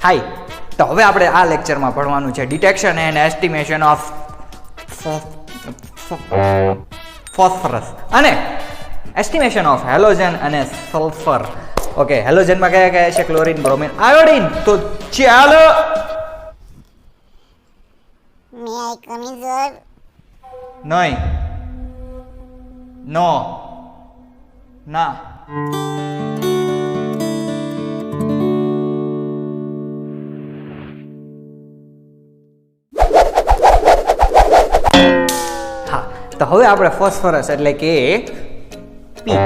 હાય, તો હવે આપણે આ લેક્ચરમાં ભણવાનું છે detection and estimation of phosphorus અને એસ્ટિમેશન ઓફ હેલોજન અને સલ્ફર. ઓકે, હેલોજનમાં કયા કયા છે? Chlorine, bromine, iodine. તો ચાલો. May I come in, sir? નહીં, નો, ના. હા, તો હવે આપણે ફોસ્ફરસ એટલે કે પી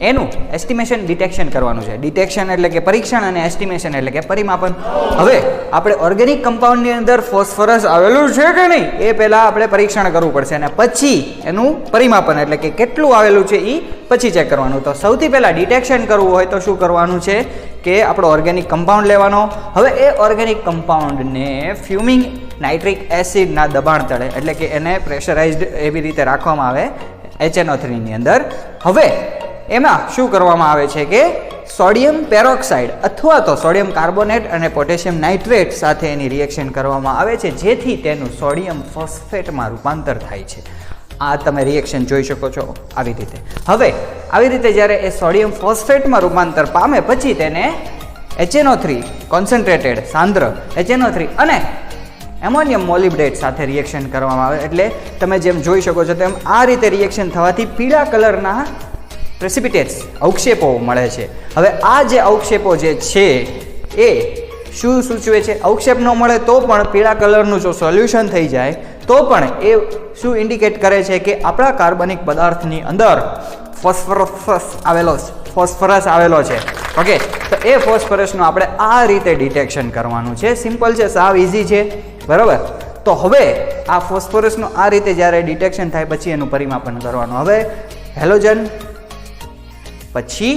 એનું એસ્ટિમેશન ડિટેક્શન કરવાનું છે. ડિટેક્શન એટલે કે પરીક્ષણ અને એસ્ટિમેશન એટલે કે પરિમાપન. હવે આપણે ઓર્ગેનિક કમ્પાઉન્ડની અંદર ફોસ્ફરસ આવેલું છે કે નહીં એ પહેલા આપણે પરીક્ષણ કરવું પડશે અને પછી એનું પરિમાપન એટલે કે કેટલું આવેલું છે એ પછી ચેક કરવાનું. તો સૌથી પહેલા ડિટેક્શન કરવું હોય તો શું કરવાનું છે કે આપણો ઓર્ગેનિક કમ્પાઉન્ડ લેવાનો. હવે એ ઓર્ગેનિક કમ્પાઉન્ડને ફ્યુમિંગ નાઇટ્રિક એસિડના દબાણ તળે એટલે કે એને પ્રેશરાઇઝ્ડ એવી રીતે રાખવામાં આવે HNO3 ની અંદર. હવે એમાં શું કરવામાં આવે છે કે સોડિયમ પેરોક્સાઇડ અથવા તો સોડિયમ કાર્બોનેટ અને પોટેશિયમ નાઇટ્રેટ સાથે એની રિએક્શન કરવામાં આવે છે જેથી તેનું સોડિયમ ફોસ્ફેટમાં રૂપાંતર થાય છે. આ તમે રિએક્શન જોઈ શકો છો આવી રીતે. હવે આવી રીતે જ્યારે એ સોડિયમ ફોસ્ફેટમાં રૂપાંતર પામે પછી તેને HNO3 કોન્સન્ટ્રેટેડ સાંદ્ર HNO3 અને એમોનિયમ મોલિબ્ડેટ સાથે રિએક્શન કરવામાં આવે. એટલે તમે જેમ જોઈ શકો છો તેમ આ રીતે રિએક્શન થવાથી પીળા કલરના પ્રેસિપિટેટ્સ અવક્ષેપો મળે છે. હવે આ જે અવક્ષેપો જે છે એ શું સૂચવે છે? અવક્ષેપ ન મળે તો પણ પીળા કલરનું જો સોલ્યુશન થઈ જાય તો પણ એ શું ઇન્ડિકેટ કરે છે કે આપણા કાર્બનિક પદાર્થની અંદર ફોસ્ફરસ આવેલો છે. ઓકે, તો એ ફોસ્ફરસનું આપણે આ રીતે ડિટેક્શન કરવાનું છે. સિમ્પલ છે, સાવ ઇઝી છે, બરાબર. તો હવે આ ફોસ્ફરસનું આ રીતે જ્યારે ડિટેક્શન થાય પછી એનું પરિમાપન કરવાનું. હવે હેલોજન પછી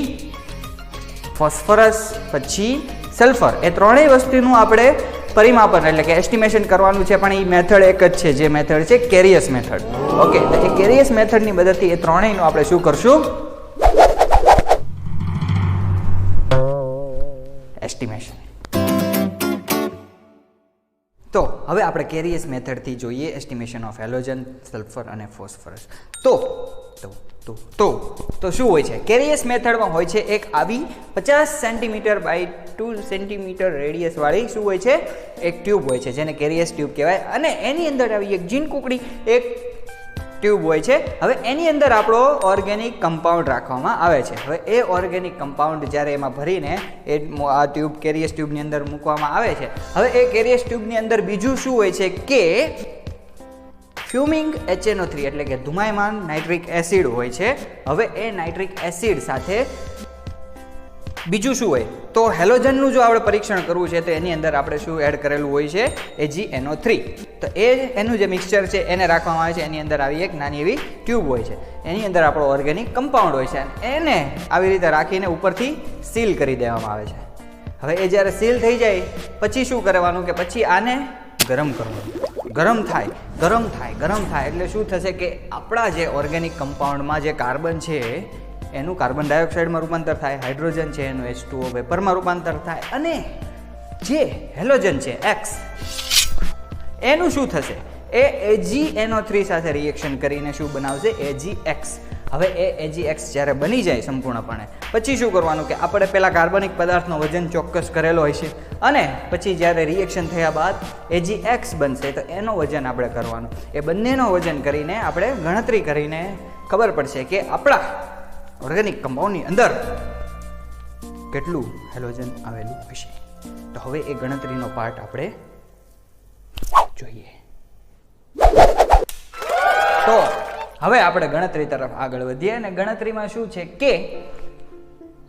ફોસ્ફરસ પછી સલ્ફર એ ત્રણેય વસ્તુનું આપણે પરિમાપન એટલે કે એસ્ટિમેશન કરવાનું છે. પણ એ મેથડ એક જ છે, જે મેથડ છે કેરિયસ મેથડ. ઓકે, તો એ કેરિયસ મેથડની મદદથી એ ત્રણેયનું આપણે શું કરશું? એસ્ટિમેશન. તો હવે આપણે કેરિયસ મેથડથી જોઈએ એસ્ટિમેશન ઓફ હેલોજન, સલ્ફર અને ફોસ્ફરસ. તો શું હોય છે? કેરિયસ મેથડમાં હોય છે એક આવી 50 સેન્ટીમીટર બાય 2 સેન્ટીમીટર રેડિયસ વાળી શું હોય છે? એક ટ્યુબ હોય છે જેને કેરિયસ ટ્યુબ કહેવાય અને એની અંદર આવી એક જીનકુકડી એક ટ્યુબ હોય છે. હવે એની અંદર આપણો ઓર્ગેનિક કમ્પાઉન્ડ રાખવામાં આવે છે. હવે એ ઓર્ગેનિક કમ્પાઉન્ડ જ્યારે એમાં ભરીને એ આ ટ્યુબ કેરિયસ ટ્યુબની અંદર મૂકવામાં આવે છે. હવે એ કેરિયસ ટ્યુબની અંદર બીજું શું હોય છે કે ફ્યુમિંગ HNO3 એટલે કે ધુમાયમાન નાઇટ્રિક એસિડ હોય છે. હવે એ નાઇટ્રિક એસિડ સાથે બીજું શું હોય તો હેલોજનનું જો આપણે પરીક્ષણ કરવું છે તો એની અંદર આપણે શું એડ કરેલું હોય છે? AgNO3. તો એનું જે મિક્સચર છે એને રાખવામાં આવે છે. એની અંદર આવી એક નાની એવી ટ્યુબ હોય છે, એની અંદર આપણો ઓર્ગેનિક કમ્પાઉન્ડ હોય છે. એને આવી રીતે રાખીને ઉપરથી સીલ કરી દેવામાં આવે છે. હવે એ જ્યારે સીલ થઈ જાય પછી શું કરવાનું કે પછી આને ગરમ કરવાનું. ગરમ થાય એટલે શું થશે કે આપણા જે ઓર્ગેનિક કમ્પાઉન્ડમાં જે કાર્બન છે એનું કાર્બન ડાયોક્સાઇડમાં રૂપાંતર થાય, હાઇડ્રોજન છે એનું H2O વેપરમાં રૂપાંતર થાય અને જે હેલોજન છે X એનું શું થશે? એ AgNO3 સાથે રિએક્શન કરીને શું બનાવશે? AgX. હવે એ AgX જ્યારે બની જાય સંપૂર્ણપણે પછી શું કરવાનું કે આપણે પહેલાં કાર્બનિક પદાર્થનો વજન ચોક્કસ કરેલો હોય છે અને પછી જ્યારે રિએક્શન થયા બાદ AgX બનશે તો એનો વજન આપણે કરવાનું. એ બંનેનો વજન કરીને આપણે ગણતરી કરીને ખબર પડશે કે આપણા ઓર્ગેનિક કમ્પાઉન્ડની અંદર કેટલું હેલોજન આવેલું હશે. તો હવે એ ગણતરીનો પાર્ટ આપણે જોઈએ. તો હવે આપણે ગણતરી તરફ આગળ વધીએ અને ગણતરીમાં શું છે કે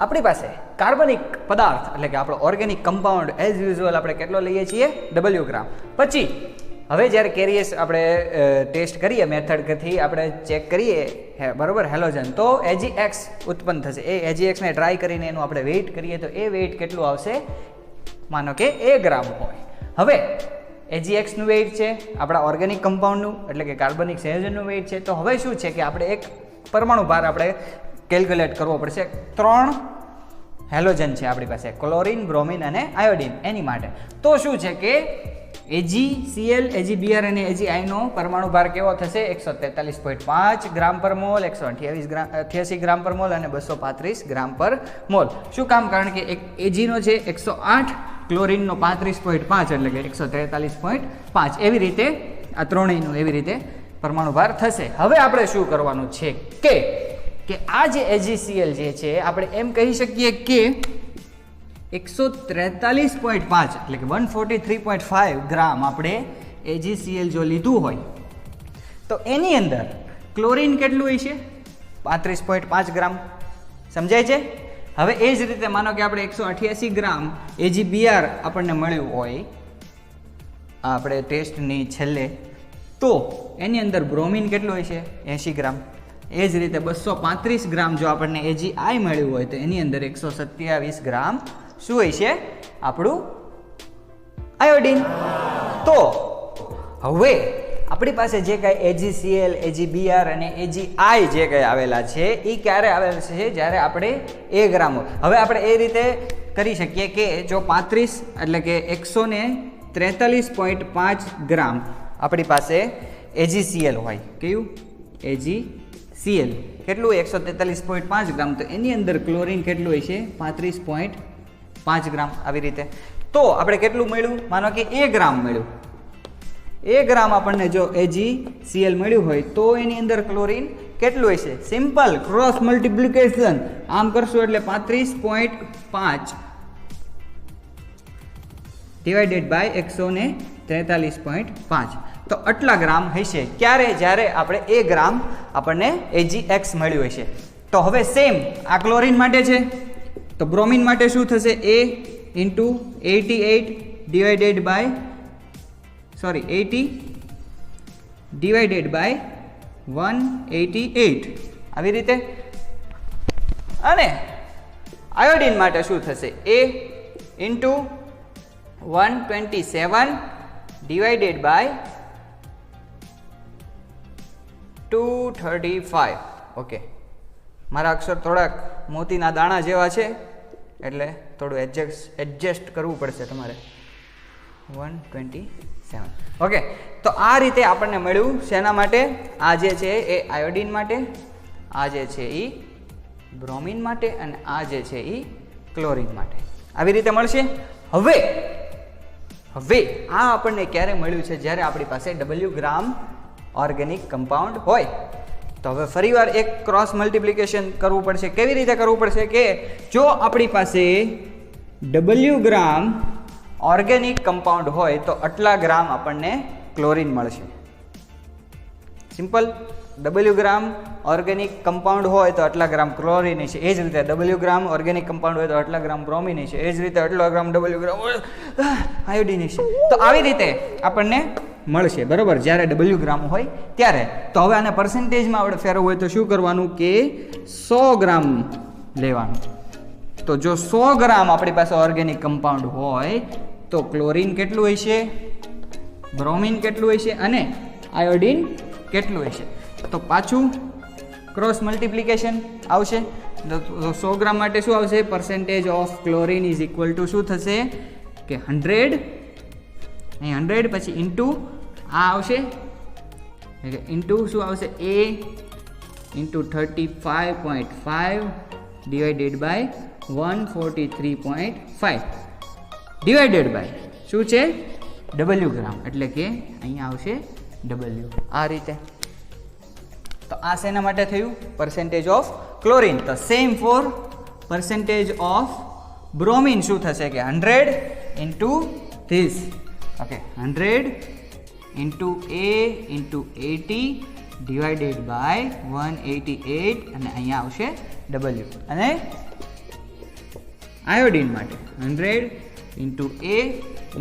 આપણી પાસે કાર્બનિક પદાર્થ એટલે કે આપણો ઓર્ગેનિક કમ્પાઉન્ડ એઝ યુઝ્યુઅલ આપણે કેટલો લઈએ છીએ? W ગ્રામ. પછી હવે જ્યારે કેરિયસ આપણે ટેસ્ટ કરીએ મેથડથી આપણે ચેક કરીએ બરાબર હેલોજન તો AgX ઉત્પન્ન થશે. એ AgX ને ટ્રાય કરીને એનું આપણે વેઇટ કરીએ તો એ વેઇટ કેટલું આવશે? માનો કે 1 ગ્રામ હોય. હવે AgX નું વેઇટ છે આપણા ઓર્ગેનિક કમ્પાઉન્ડનું એટલે કે કાર્બનિક સંયોજનનું વેઇટ છે. તો હવે શું છે કે આપણે એક પરમાણુ ભાર આપણે કેલ્ક્યુલેટ કરવો પડશે. 3 હેલોજન છે આપણી પાસે, ક્લોરીન, બ્રોમિન અને આયોડિન. એની માટે તો શું છે કે AgCl, AgBr અને AgI નો પરમાણુ ભાર કેવો થશે? 143.5 ગ્રામ પર મોલ, 188 ગ્રામ પર મોલ અને 235 ગ્રામ પર મોલ. શું કામ? કારણ કે એક Ag નો છે 108, ક્લોરીન નો 35.5 એટલે કે 143.5. એવી રીતે આ ત્રણેયનું એવી રીતે પરમાણુ ભાર થશે. હવે આપણે શું કરવાનું છે કે આ જે AgCl જે છે આપણે એમ કહી શકીએ કે 143.5 એટલે કે 143.5 ગ્રામ આપણે AgCl જો લીધું હોય તો એની અંદર ક્લોરીન કેટલું હોય છે? 35.5 ગ્રામ. સમજાય છે? હવે એ જ રીતે માનો કે આપણે 188 ગ્રામ AgBr આપણને મળ્યું હોય આપણે ટેસ્ટની છેલ્લે, તો એની અંદર બ્રોમિન કેટલું હોય છે? 80 ગ્રામ. એ જ રીતે 235 ગ્રામ જો આપણને AgI મળ્યું હોય તો એની અંદર 127 ગ્રામ શું હોય છે? આપણું આયોડિન. તો હવે આપણી પાસે જે કાંઈ AgCl, AgBr અને AgI જે કંઈ આવેલા છે એ ક્યારે આવેલા છે? જ્યારે આપણે A ગ્રામ. હવે આપણે એ રીતે કરી શકીએ કે જો 35 એટલે કે 143.5 ગ્રામ આપણી પાસે AgCl હોય, કયું? AgCl કેટલું? 143.5 ગ્રામ. તો એની અંદર ક્લોરીન કેટલું હોય છે? 35.5 ગ્રામ. આવી રીતે તો આપણે કેટલું મળ્યું? માનો કે A ગ્રામ મળ્યું. A ગ્રામ આપણને જો AgCl મળ્યું હોય તો એની અંદર ક્લોરીન કેટલું હોય છે? સિમ્પલ ક્રોસ મલ્ટિપ્લિકેશન આમ કરશું એટલે 35.5 ડિવાઇડેડ બાય 143.5. તો આટલા ગ્રામ હશે. ક્યારે? જ્યારે આપણે A ગ્રામ આપણને AgX મળ્યું હશે. તો હવે સેમ આ ક્લોરીન માટે છે તો બ્રોમિન માટે શું થશે? A into 88 divided by 80 divided by 188 આવી રીતે. અને આયોડિન માટે શું થશે? A into 127 divided by 235. Okay, મારા અક્ષર થોડાક મોતીના દાણા જેવા છે એટલે થોડું એડજસ્ટ કરવું પડશે તમારે. 127. ઓકે, તો આ રીતે આપણને મળ્યું. શેના માટે? આ જે છે એ આયોડિન માટે, આ જે છે એ બ્રોમિન માટે અને આ જે છે એ ક્લોરીન માટે. આવી રીતે મળશે. હવે આ આપણને ક્યારે મળ્યું છે? જ્યારે આપણી પાસે W ગ્રામ ઓર્ગેનિક કમ્પાઉન્ડ હોય. તો હવે ફરીવાર એક ક્રોસ મલ્ટિપ્લિકેશન કરવું પડશે. કેવી રીતે કરવું પડશે? કે જો આપણી પાસે W ગ્રામ ઓર્ગેનિક કમ્પાઉન્ડ હોય તો આટલા ગ્રામ આપણને ક્લોરીન મળશે. સિમ્પલ. W ગ્રામ ઓર્ગેનિક કમ્પાઉન્ડ હોય તો આટલા ગ્રામ ક્લોરીન છે. એ જ રીતે W ગ્રામ ઓર્ગેનિક કમ્પાઉન્ડ હોય તો આટલા ગ્રામ બ્રોમિન છે. એ જ રીતે આટલા ગ્રામ W ગ્રામ આયોડિન છે. તો આવી રીતે આપણને મળશે. બરોબર? જ્યારે W ગ્રામ હોય ત્યારે. તો હવે આને પર્સન્ટેજમાં આપણે ફેરવવું હોય તો શું કરવાનું? કે 100 ગ્રામ લેવાનું. તો જો 100 ગ્રામ આપણી પાસે ઓર્ગેનિક કમ્પાઉન્ડ હોય તો ક્લોરીન કેટલું હોય છે? બ્રોમિન કેટલું હોય છે? અને આયોડિન કેટલું હોય છે? તો પાછું ક્રોસ મલ્ટિપ્લિકેશન આવશે. તો 100 ગ્રામ માટે શું આવશે? Percentage of chlorine is equal to શું થશે? કે 100. અહીં 100 પછી ઇન્ટુ આ આવશે એટલે ઇન્ટુ શું આવશે? A into 35.5 divided by 143.5 divided by શું છે? W ગ્રામ. એટલે કે અહીંયા આવશે W. આ રીતે. તો આ શેના માટે થયું? Percentage of chlorine. તો same for percentage of bromine શું થશે? કે 100 into this. Okay, 100 into A into 80 divided by 188 અને અહીંયા આવશે W. અને આયોડિન માટે 100 into A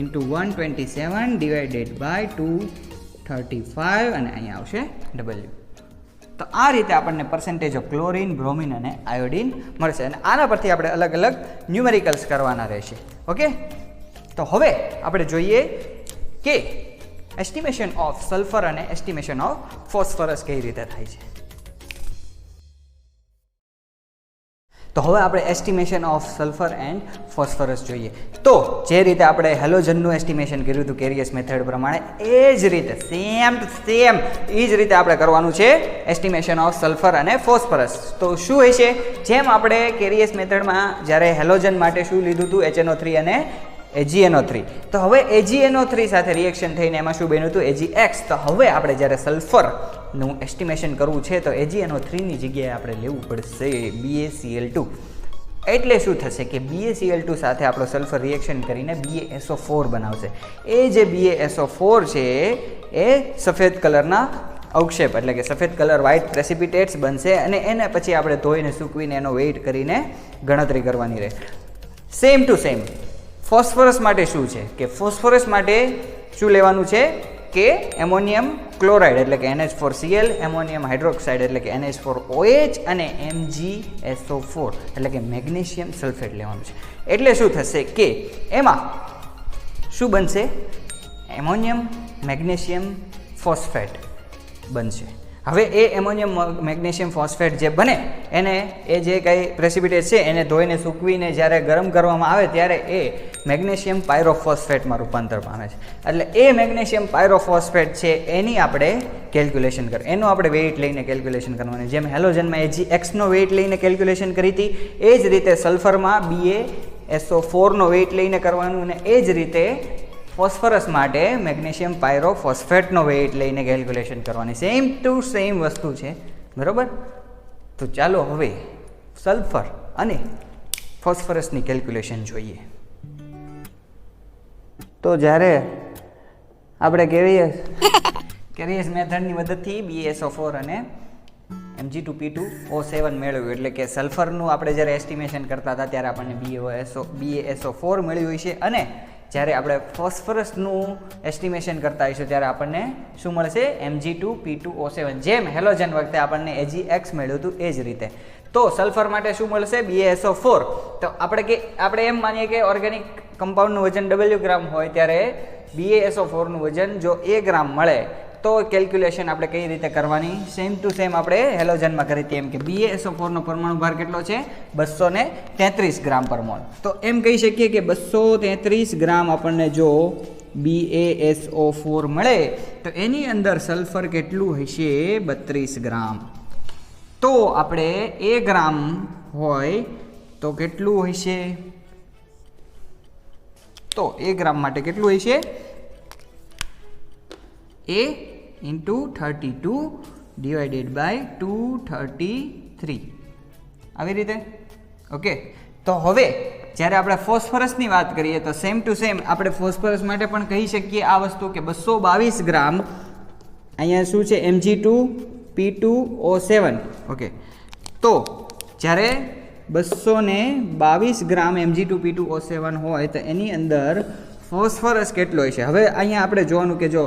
into 127 divided by 235 અને અહીંયા આવશે W. તો આ રીતે આપણને પર્સન્ટેજ ઓફ ક્લોરીન, બ્રોમિન અને આયોડિન મળશે. અને આના પરથી આપણે અલગ અલગ ન્યુમેરિકલ્સ કરવાના રહેશે. ઓકે, તો હવે આપણે જોઈએ કે એસ્ટિમેશન ઓફ સલ્ફર અને એસ્ટિમેશન ઓફ ફોસ્ફરસ કઈ રીતે થાય છે. તો હવે આપણે estimation of sulphur and phosphorus જોઈએ. તો જે રીતે આપણે હેલોજનનું એસ્ટિમેશન કર્યું હતું કેરીએસ મેથડ પ્રમાણે, એ જ રીતે સેમ એ જ રીતે આપણે કરવાનું છે એસ્ટિમેશન ઓફ સલ્ફર અને ફોસ્ફરસ. તો શું હોય છે, જેમ આપણે કેરીએસ મેથડમાં જ્યારે હેલોજન માટે શું લીધું હતું, HNO3 અને AgNO3, તો હવે AgNO3 સાથે રિએક્શન થઈને એમાં શું બન્યું હતું, AgX. તો હવે આપણે જ્યારે સલ્ફરનું એસ્ટિમેશન કરવું છે તો AgNO3ની જગ્યાએ આપણે લેવું પડશે BaCl2. એટલે શું થશે કે BaCl2 સાથે આપણો સલ્ફર રિએક્શન કરીને BaSO4 બનાવશે. એ જે BaSO4 છે એ સફેદ કલરના અવક્ષેપ એટલે કે સફેદ કલર વ્હાઇટ પ્રેસિપિટેટ્સ બનશે અને એને પછી આપણે ધોઈને સૂકવીને એનો વેઇટ કરીને ગણતરી કરવાની રહે. સેમ ટુ સેમ ફોસ્ફરસ માટે શું છે કે ફોસ્ફરસ માટે શું લેવાનું છે કે એમોનિયમ ક્લોરાઇડ એટલે કે NH4Cl, એમોનિયમ હાઇડ્રોક્સાઇડ એટલે કે NH4OH અને MgSO4 એટલે કે મેગ્નેશિયમ સલ્ફેટ લેવાનું છે. એટલે શું થશે કે એમાં શું બનશે, એમોનિયમ મેગ્નેશિયમ ફોસ્ફેટ બનશે. હવે એ એમોનિયમ મેગ્નેશિયમ ફોસ્ફેટ જે બને એને એ જે કંઈ પ્રેસિપિટેટ છે એને ધોઈને સૂકવીને જ્યારે ગરમ કરવામાં આવે ત્યારે એ મેગ્નેશિયમ પાયરોફોસ્ફેટમાં રૂપાંતર પામે છે. એટલે એ મેગ્નેશિયમ પાયરોફોસ્ફેટ છે એની આપણે કેલ્ક્યુલેશન એનું આપણે વેઇટ લઈને કેલ્ક્યુલેશન કરવાની. જેમ હેલોજનમાં AgXનો વેઇટ લઈને કેલ્ક્યુલેશન કરી હતી, એ જ રીતે સલ્ફરમાં BaSO4નો વેઇટ લઈને કરવાનું અને એ જ રીતે ફોસ્ફરસ માટે મેગ્નેશિયમ પાયરોફોસ્ફેટનો વેઇટ લઈને કેલ્ક્યુલેશન કરવાની. સેમ ટુ સેમ વસ્તુ છે, બરાબર. તો ચાલો હવે સલ્ફર અને ફોસ્ફરસની કેલ્ક્યુલેશન જોઈએ. તો જ્યારે આપણે કેરીએસ મેથડની મદદથી BaSO4 અને Mg2P2O7 મેળવ્યું એટલે કે સલ્ફરનું આપણે જ્યારે એસ્ટિમેશન કરતા હતા ત્યારે આપણને BaSO4 મળ્યું છે અને જ્યારે આપણે ફોસ્ફરસનું એસ્ટિમેશન કરતા હોઈશું ત્યારે આપણને શું મળશે, Mg2P2O7. જેમ હેલોજન વખતે આપણને AgX મળ્યું હતું એ જ રીતે તો સલ્ફર માટે શું મળશે, BaSO4. તો આપણે એમ માનીએ કે ઓર્ગેનિક કમ્પાઉન્ડનું વજન W ગ્રામ હોય ત્યારે BaSO4નું વજન જો A ગ્રામ મળે તો કેલ્ક્યુલેશન આપણે કઈ રીતે કરવાની, સેમ ટુ સેમ આપણે હેલોજનમાં કરી હતી એમ કે BaSO4નો પરમાણુ ભાર કેટલો છે, 233 ગ્રામ પર મોલ. તો એમ કહી શકીએ કે 233 ગ્રામ આપણને જો BaSO4 મળે તો એની અંદર સલ્ફર કેટલું હશે, 32 ગ્રામ. તો આપણે A ગ્રામ હોય તો કેટલું હશે, તો A ગ્રામ માટે કેટલું હશે, A into 32 divided by 233 આવી રીતે. ઓકે, તો હવે જ્યારે આપણે ફોસ્ફરસની વાત કરીએ તો સેમ ટુ સેમ આપણે ફોસ્ફરસ માટે પણ કહી શકીએ આ વસ્તુ કે 222 ગ્રામ અહીંયા શું છે, Mg2P2O7. ઓકે, તો જ્યારે 222 ગ્રામ Mg2P2O7 હોય તો એની અંદર ફોસ્ફરસ કેટલો હશે. હવે અહીંયા આપણે જોવાનું કે જો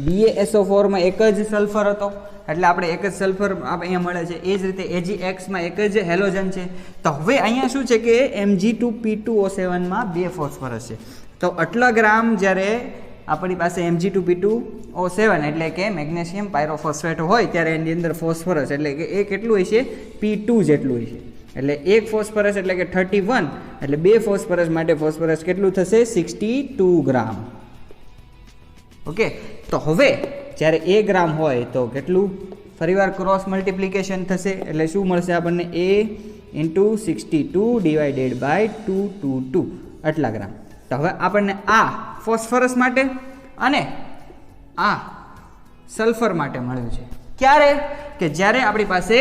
BaSO4માં એક જ સલ્ફર હતો એટલે આપણે એક જ સલ્ફર અહીંયા મળે છે, એ જ રીતે AgXમાં એક જ હેલોજન છે. તો હવે અહીંયા શું છે કે Mg2P2O7માં 2 ફોસ્ફરસ છે. તો આટલા ગ્રામ જ્યારે આપણી પાસે Mg2P2O7 એટલે કે મેગ્નેશિયમ પાયરોફોસ્ફેટ હોય ત્યારે એની અંદર ફોસ્ફરસ એટલે કે એ કેટલું હશે, P2 જેટલું હશે. એટલે એક ફોસ્ફરસ એટલે કે 31 એટલે 2 ફોસ્ફરસ માટે ફોસ્ફરસ કેટલું થશે, 62 ગ્રામ. ઓકે, તો હવે જ્યારે A ગ્રામ હોય તો કેટલું, ફરીવાર ક્રોસ મલ્ટિપ્લિકેશન થશે એટલે શું મળશે આપણને, A into 62 divided by 222 આટલા ગ્રામ. તો હવે આપણને આ ફોસ્ફરસ માટે અને આ સલ્ફર માટે મળ્યું છે. ક્યારે કે જ્યારે આપણી પાસે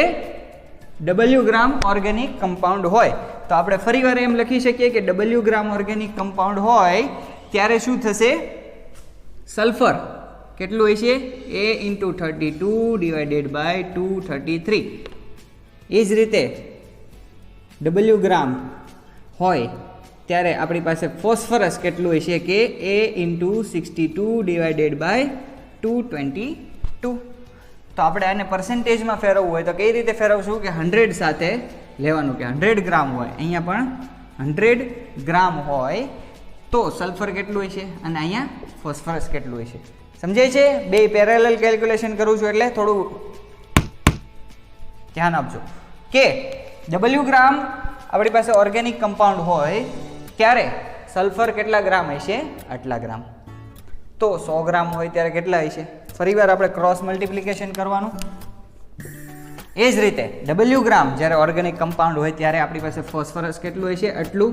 W ગ્રામ ઓર્ગેનિક કમ્પાઉન્ડ હોય. તો આપણે ફરીવાર એમ લખી શકીએ કે W ગ્રામ ઓર્ગેનિક કમ્પાઉન્ડ હોય ત્યારે શું થશે, સલ્ફર કેટલું હોય છે, A into 32 divided by 233. એ જ રીતે W ગ્રામ હોય ત્યારે આપણી પાસે ફોસ્ફરસ કેટલું હશે કે A into 62 divided by 222. તો આપણે આને પર્સન્ટેજમાં ફેરવવું હોય તો કઈ રીતે ફેરવશું કે 100 સાથે લેવાનું કે 100 ગ્રામ હોય, અહીંયા પણ 100 ગ્રામ હોય તો સલ્ફર કેટલું હશે અને અહીંયા ફોસ્ફરસ કેટલું હશે. સમજાય છે? બે પેરેલલ કેલ્ક્યુલેશન કરું છું એટલે થોડું ધ્યાન આપજો કે W ગ્રામ આપણી પાસે ઓર્ગેનિક કમ્પાઉન્ડ હોય ત્યારે સલ્ફર કેટલા ગ્રામ હશે? આટલા ગ્રામ. તો 100 ગ્રામ હોય ત્યારે કેટલા હશે? ફરીવાર આપણે ક્રોસ મલ્ટિપ્લિકેશન કરવાનું. એ જ રીતે W ગ્રામ જ્યારે ઓર્ગેનિક કમ્પાઉન્ડ હોય ત્યારે આપણી પાસે ફોસ્ફરસ કેટલું હશે? આટલું.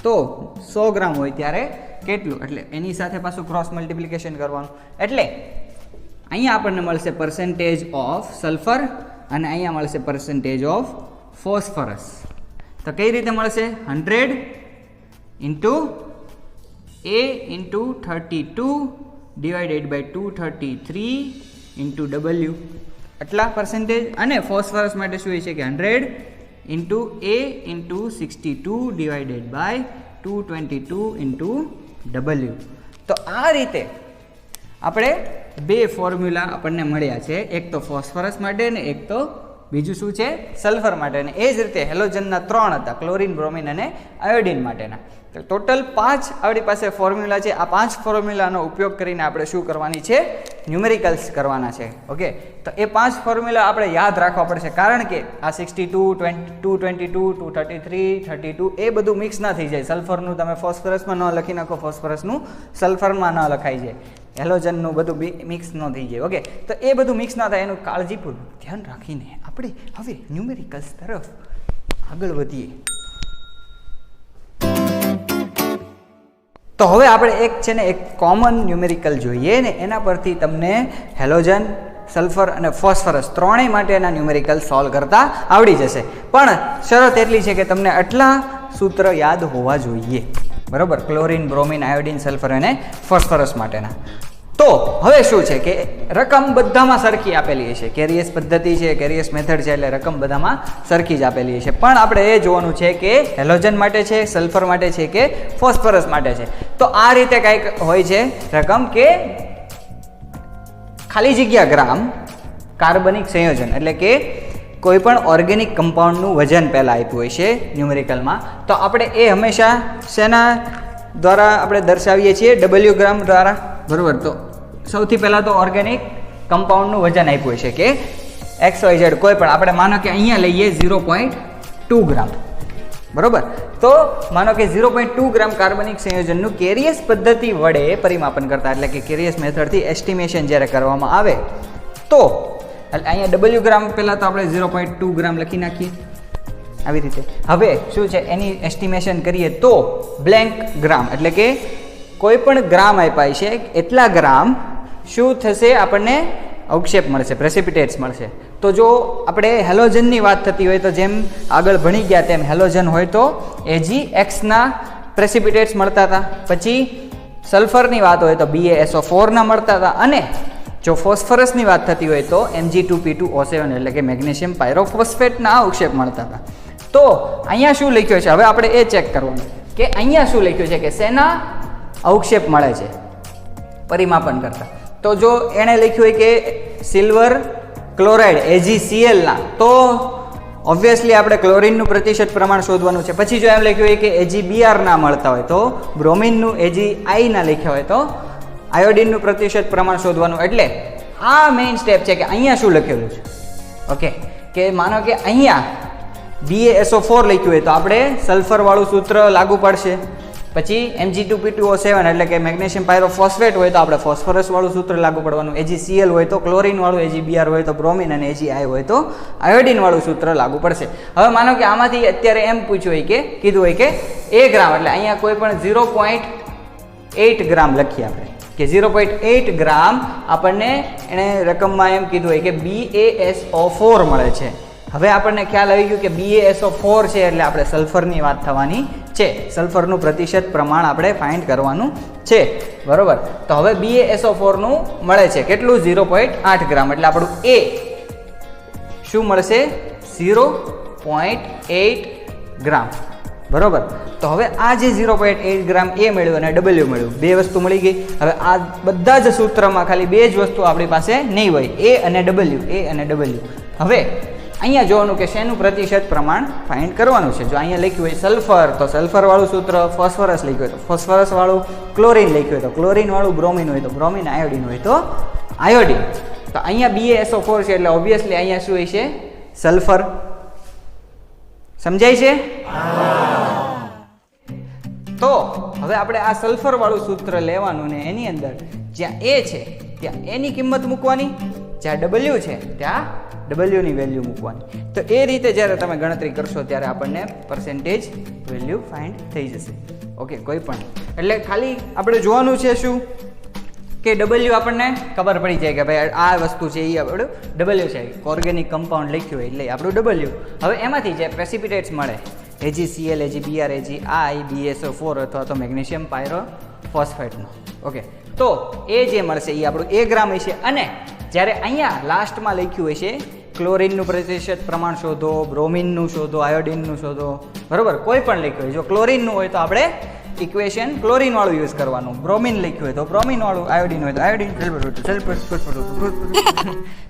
તો 100 ગ્રામ હોય ત્યારે કેટલું? એટલે એની સાથે પાછું ક્રોસ મલ્ટિપ્લિકેશન કરવાનું. એટલે અહીંયા આપણને મળશે પર્સન્ટેજ ઓફ સલ્ફર અને અહીંયા મળશે પર્સન્ટેજ ઓફ ફોસ્ફરસ. તો કઈ રીતે મળશે? 100 into A into 32 divided by 233 into W. આટલા પર્સન્ટેજ. અને ફોસ્ફરસ માટે શું છે કે 100 into A into 62 divided by 222 into W. તો આ રીતે આપણે બે ફોર્મ્યુલા આપણને મળ્યા છે, એક તો ફોસ્ફરસ માટે ને એક તો બીજું શું છે? સલ્ફર માટે. અને એ જ રીતે હેલોજનના 3 હતા, ક્લોરીન, બ્રોમિન અને આયોડિન માટેના. તો ટોટલ 5 આપણી પાસે ફોર્મ્યુલા છે. આ 5 ફોર્મ્યુલાનો ઉપયોગ કરીને આપણે શું કરવાની છે? ન્યુમેરિકલ્સ કરવાના છે. ઓકે, તો એ 5 ફોર્મ્યુલા આપણે યાદ રાખવા પડશે, કારણ કે આ 62, 222, 233, 32 એ બધું મિક્સ ના થઈ જાય. સલ્ફરનું તમે ફોસ્ફરસમાં ન લખી નાખો, ફોસ્ફરસનું સલ્ફરમાં ન લખાઈ જાય, હેલોજનનું બધું મિક્સ ન થઈ જાય. ઓકે, તો એ બધું મિક્સ ના થાય એનું કાળજીપૂર્વક ધ્યાન રાખીને આપણે હવે ન્યુમેરિકલ્સ તરફ આગળ વધીએ. તો હવે આપણે એક છે ને એક કોમન ન્યુમેરિકલ જોઈએ ને એના પરથી તમને હેલોજન, સલ્ફર અને ફોસ્ફરસ ત્રણેય માટેના ન્યુમેરિકલ સોલ્વ કરતા આવડી જશે. પણ શરત એટલી છે કે તમને આટલા સૂત્ર યાદ હોવા જોઈએ. બરોબર? ક્લોરીન, બ્રોમિન, આયોડિન, સલ્ફર અને ફોસ્ફરસ માટેના. તો હવે શું છે કે રકમ બધામાં સરખી આપેલી છે. કેરીએસ પદ્ધતિ છે, કેરીએસ મેથડ છે, એટલે રકમ બધામાં સરખી જ આપેલી છે. પણ આપણે એ જોવાનું છે કે હેલોજન માટે છે, સલ્ફર માટે છે કે ફોસ્ફરસ માટે છે. તો આ રીતે કંઈક હોય છે રકમ કે ખાલી જગ્યા ગ્રામ કાર્બનિક સંયોજન, એટલે કે કોઈ પણ ઓર્ગેનિક કમ્પાઉન્ડનું વજન પહેલાં આપ્યું હોય છે ન્યુમેરિકલમાં. તો આપણે એ હંમેશા શેના દ્વારા આપણે દર્શાવીએ છીએ? W ગ્રામ દ્વારા. બરાબર? તો સૌથી પહેલાં તો ઓર્ગેનિક કમ્પાઉન્ડનું વજન આપ્યું હોય છે કે XYZ કોઈ પણ. આપણે માનો કે અહીંયા લઈએ 0.2 ગ્રામ. બરાબર? તો માનો કે 0.2 ગ્રામ કાર્બનિક સંયોજનનું કેરીએસ પદ્ધતિ વડે પરિમાપન કરતા, એટલે કે કેરીએસ મેથડથી એસ્ટિમેશન જ્યારે કરવામાં આવે તો અહીંયા W ગ્રામ પહેલાં તો આપણે 0.2 ગ્રામ લખી નાખીએ આવી રીતે. હવે શું છે એની એસ્ટિમેશન કરીએ તો બ્લેન્ક ગ્રામ, એટલે કે કોઈ પણ ગ્રામ આપ્યા છે એટલા ગ્રામ શું થશે? આપણને અવક્ષેપ મળશે, પ્રેસિપિટેટ્સ મળશે. તો જો આપણે હેલોજનની વાત થતી હોય તો જેમ આગળ ભણી ગયા તેમ હેલોજન હોય તો AgX ના પ્રેસિપિટેટ્સ મળતા હતા. પછી સલ્ફરની વાત હોય તો BaSO4 ના મળતા હતા. અને જો ફોસ્ફરસની વાત થતી હોય તો Mg2P2O7 એટલે કે મેગ્નેશિયમ પાયરોફોસ્ફેટના અવક્ષેપ મળતા હતા. તો અહીંયા શું લખ્યું છે? હવે આપણે એ ચેક કરવાનું કે અહીંયા શું લખ્યું છે કે શેના અવક્ષેપ મળે છે પરિમાપન કરતા. તો જો એણે લખ્યું હોય કે સિલ્વર ક્લોરાઇડ AgCl ના, તો ઓબ્વિયસલી આપણે ક્લોરીનનું પ્રતિશત પ્રમાણ શોધવાનું છે. પછી જો એમ લખ્યું હોય કે AgBr ના મળતા હોય તો બ્રોમિનનું AgI ના લખ્યા હોય તો આયોડિનનું પ્રતિશત પ્રમાણ શોધવાનું. એટલે આ મેઇન સ્ટેપ છે કે અહીંયા શું લખેલું છે. ઓકે, કે માનો કે અહીંયા BaSO4 લખ્યું હોય તો આપણે સલ્ફરવાળું સૂત્ર લાગુ પડશે. પછી Mg2P2O7 એટલે કે મેગ્નેશિયમ પાયરોફોસ્ફેટ હોય તો આપણે ફોસ્ફરસ વાળું સૂત્ર લાગુ પડવાનું. AgCl હોય તો ક્લોરીન વાળું, AgBr હોય તો બ્રોમિન અને AgI હોય તો આયોડિન વાળું સૂત્ર લાગુ પડશે. હવે માનો કે આમાંથી અત્યારે એમ પૂછ્યું હોય કે કીધું હોય કે A ગ્રામ, એટલે અહીંયા કોઈ પણ 0.8 ગ્રામ લખીએ આપણે કે 0.8 ગ્રામ આપણને એણે રકમમાં એમ કીધું હોય કે BaSO4 મળે છે. હવે આપણને ખ્યાલ આવી ગયું કે BaSO4 છે એટલે આપણે સલ્ફરની વાત થવાની છે. સલ્ફરનું પ્રતિશત પ્રમાણ આપણે ફાઇન્ડ કરવાનું છે. બરોબર? તો હવે BaSO4 નું મળે છે કેટલું? 0.8 ગ્રામ. એટલે આપણું A શું મળશે? 0.8 ગ્રામ. બરોબર? તો હવે આ જે 0.8 ગ્રામ A મળ્યું અને W મળ્યું, બે વસ્તુ મળી ગઈ. હવે આ બધા જ સૂત્રમાં ખાલી બે જ વસ્તુ આપણી પાસે નહીં હોય, A અને W. હવે અહીંયા જોવાનું કે શેનું પ્રતિશત પ્રમાણ ફાઇન્ડ કરવાનું છે. જો અહીંયા લખ્યું હોય સલ્ફર તો સલ્ફર વાળું સૂત્ર, ફોસ્ફરસ લખ્યું હોય તો ફોસ્ફરસ વાળું, ક્લોરીન લખ્યું હોય તો ક્લોરીન વાળું, બ્રોમિન હોય તો બ્રોમિન, આયોડિન હોય તો આયોડિન. તો અહીંયા BaSO4 છે એટલે ઓબ્વિયસલી અહીંયા શું હોય છે? સલ્ફર. સમજાય છે? તો હવે આપણે આ સલ્ફર વાળું સૂત્ર લેવાનું ને એની અંદર જ્યાં એ છે ત્યાં એની કિંમત મૂકવાની, જ્યાં ડબલ્યુ છે ત્યાં ડબલ્યુની વેલ્યુ મૂકવાની. તો એ રીતે જ્યારે તમે ગણતરી કરશો ત્યારે આપણને પર્સેન્ટેજ વેલ્યુ ફાઇન્ડ થઈ જશે. ઓકે, કોઈ પણ એટલે ખાલી આપણે જોવાનું છે શું કે ડબલ્યુ આપણને ખબર પડી જાય કે ભાઈ આ વસ્તુ છે એ આપણું ડબલ્યુ છે. ઓર્ગેનિક કમ્પાઉન્ડ લખ્યું હોય એટલે આપણું ડબલ્યુ. હવે એમાંથી જે પ્રેસિપિટેટ્સ મળે AgCl, AgBr, AgI, BSO4 અથવા તો મેગ્નેશિયમ પાયરોફોસ્ફેટનો. ઓકે, તો એ જે મળશે એ આપણું એ ગ્રામ હશે. અને જ્યારે અહીંયા લાસ્ટમાં લખ્યું હશે ક્લોરીનનું પ્રતિશત પ્રમાણ શોધો, બ્રોમિનનું શોધો, આયોડિનનું શોધો, બરોબર, કોઈ પણ લખ્યું હોય. જો ક્લોરીનનું હોય તો આપણે ઇક્વેશન ક્લોરીન વાળું યુઝ કરવાનું, બ્રોમિન લખ્યું હોય તો બ્રોમિન વાળું, આયોડિન હોય તો આયોડિન,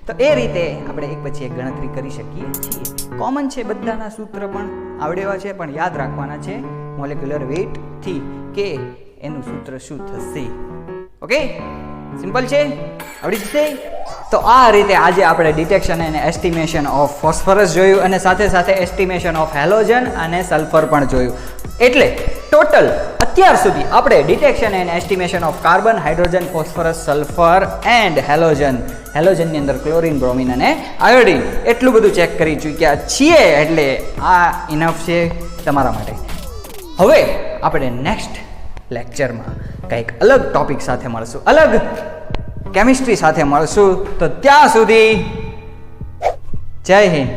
તો એ રીતે આપણે એક પછી એક ગણતરી કરી શકીએ છીએ. કોમન છે, બધાના સૂત્ર પણ આવડેવા છે, પણ યાદ રાખવાના છે મોલેક્યુલર વેઇટ થી કે એનું સૂત્ર શું થશે. ઓકે, સિમ્પલ છે, આવડી જશે. તો આ રીતે આજે આપણે ડિટેક્શન અને એસ્ટિમેશન ઓફ ફોસ્ફરસ જોયું અને સાથે સાથે એસ્ટિમેશન ઓફ હેલોજન અને સલ્ફર પણ જોયું. એટલે ટોટલ અત્યાર સુધી આપણે detection and estimation of carbon, hydrogen, phosphorus, sulphur and halogen, હેલોજનની અંદર ક્લોરીન, બ્રોમિન અને આયોડિન, એટલું બધું ચેક કરી ચૂક્યા છીએ. એટલે આ ઇનફ છે તમારા માટે. હવે આપણે નેક્સ્ટ લેક્ચરમાં કંઈક અલગ ટોપિક સાથે મળશું, અલગ કેમિસ્ટ્રી સાથે મળશું. તો ત્યાં સુધી જય હિન્દ.